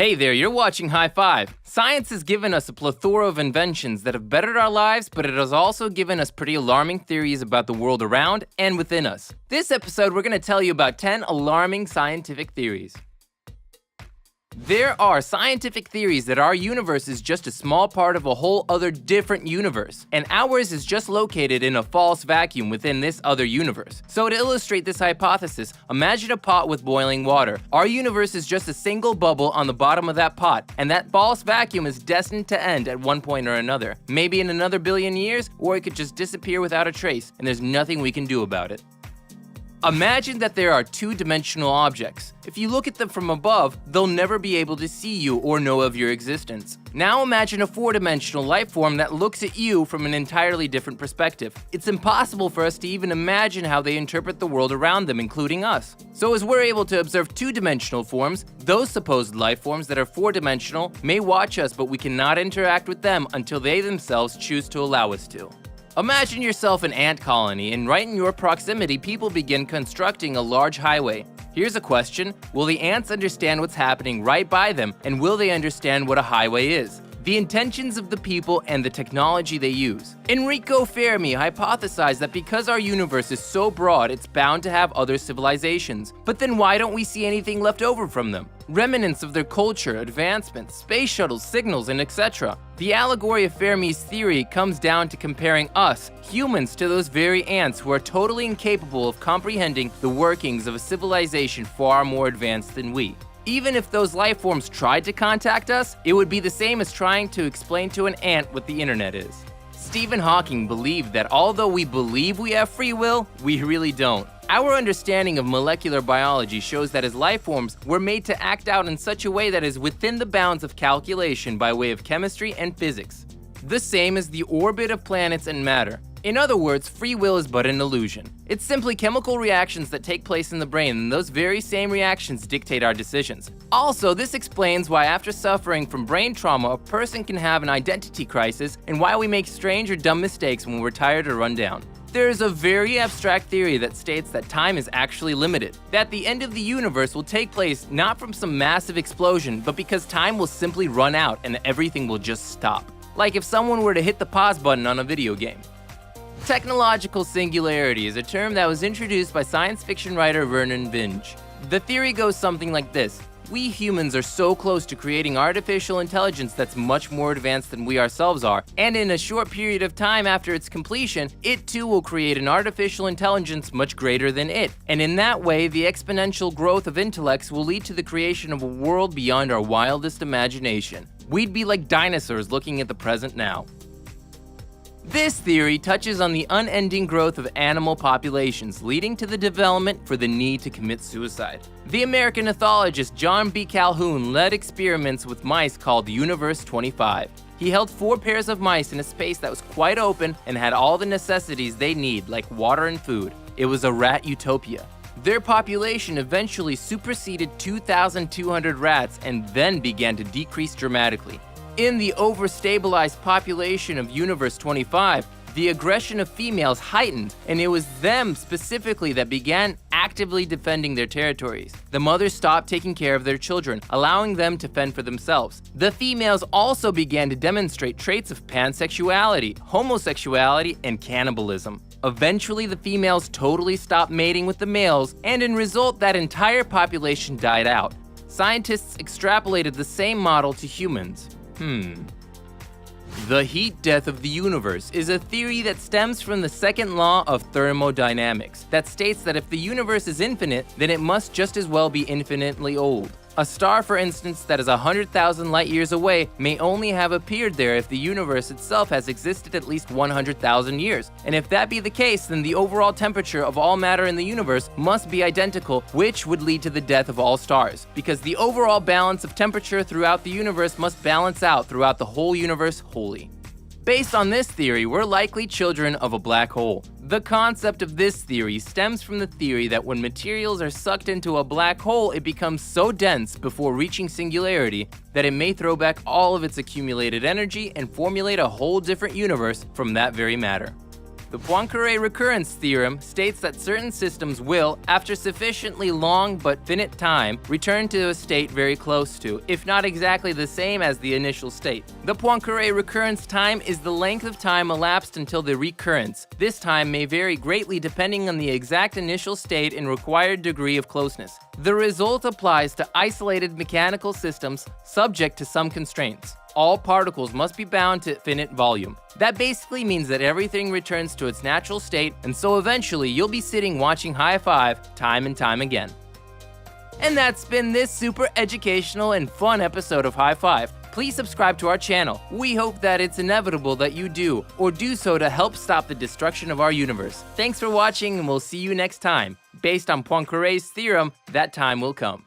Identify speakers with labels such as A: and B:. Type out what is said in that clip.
A: Hey there, you're watching High Five. Science has given us a plethora of inventions that have bettered our lives, but it has also given us pretty alarming theories about the world around and within us. This episode, we're going to tell you about 10 alarming scientific theories. There are scientific theories that our universe is just a small part of a whole other different universe, and ours is just located in a false vacuum within this other universe. So to illustrate this hypothesis, imagine a pot with boiling water. Our universe is just a single bubble on the bottom of that pot, and that false vacuum is destined to end at one point or another. Maybe in another billion years, or it could just disappear without a trace, and there's nothing we can do about it. Imagine that there are two-dimensional objects. If you look at them from above, they'll never be able to see you or know of your existence. Now imagine a four-dimensional life form that looks at you from an entirely different perspective. It's impossible for us to even imagine how they interpret the world around them, including us. So as we're able to observe two-dimensional forms, those supposed life forms that are four-dimensional may watch us, but we cannot interact with them until they themselves choose to allow us to. Imagine yourself an ant colony, and right in your proximity, people begin constructing a large highway. Here's a question: will the ants understand what's happening right by them, and will they understand what a highway is? The intentions of the people and the technology they use. Enrico Fermi hypothesized that because our universe is so broad, it's bound to have other civilizations. But then why don't we see anything left over from them? Remnants of their culture, advancements, space shuttles, signals, and etc. The allegory of Fermi's theory comes down to comparing us, humans, to those very ants who are totally incapable of comprehending the workings of a civilization far more advanced than we. Even if those life forms tried to contact us, it would be the same as trying to explain to an ant what the internet is. Stephen Hawking believed that although we believe we have free will, we really don't. Our understanding of molecular biology shows that as life forms, we're made to act out in such a way that is within the bounds of calculation by way of chemistry and physics. The same as the orbit of planets and matter. In other words, free will is but an illusion. It's simply chemical reactions that take place in the brain, and those very same reactions dictate our decisions. Also, this explains why after suffering from brain trauma, a person can have an identity crisis, and why we make strange or dumb mistakes when we're tired or run down. There is a very abstract theory that states that time is actually limited, that the end of the universe will take place not from some massive explosion, but because time will simply run out and everything will just stop. Like if someone were to hit the pause button on a video game. Technological singularity is a term that was introduced by science fiction writer Vernor Vinge. The theory goes something like this: we humans are so close to creating artificial intelligence that's much more advanced than we ourselves are, and in a short period of time after its completion, it too will create an artificial intelligence much greater than it. And in that way, the exponential growth of intellects will lead to the creation of a world beyond our wildest imagination. We'd be like dinosaurs looking at the present now. This theory touches on the unending growth of animal populations, leading to the development for the need to commit suicide. The American ethologist John B. Calhoun led experiments with mice called Universe 25. He held 4 pairs of mice in a space that was quite open and had all the necessities they need, like water and food. It was a rat utopia. Their population eventually superseded 2,200 rats and then began to decrease dramatically. In the overstabilized population of Universe 25, the aggression of females heightened, and it was them specifically that began actively defending their territories. The mothers stopped taking care of their children, allowing them to fend for themselves. The females also began to demonstrate traits of pansexuality, homosexuality, and cannibalism. Eventually, the females totally stopped mating with the males, and in result, that entire population died out. Scientists extrapolated the same model to humans. The heat death of the universe is a theory that stems from the second law of thermodynamics that states that if the universe is infinite, then it must just as well be infinitely old. A star, for instance, that is 100,000 light years away may only have appeared there if the universe itself has existed at least 100,000 years. And if that be the case, then the overall temperature of all matter in the universe must be identical, which would lead to the death of all stars, because the overall balance of temperature throughout the universe must balance out throughout the whole universe wholly. Based on this theory, we're likely children of a black hole. The concept of this theory stems from the theory that when materials are sucked into a black hole, it becomes so dense before reaching singularity that it may throw back all of its accumulated energy and formulate a whole different universe from that very matter. The Poincare recurrence theorem states that certain systems will, after sufficiently long but finite time, return to a state very close to, if not exactly the same as the initial state. The Poincare recurrence time is the length of time elapsed until the recurrence. This time may vary greatly depending on the exact initial state and required degree of closeness. The result applies to isolated mechanical systems subject to some constraints. All particles must be bound to finite volume. That basically means that everything returns to its natural state, and so eventually you'll be sitting watching High Five time and time again. And that's been this super educational and fun episode of High Five. Please subscribe to our channel. We hope that it's inevitable that you do, or do so to help stop the destruction of our universe. Thanks for watching, and we'll see you next time. Based on Poincaré's theorem, that time will come.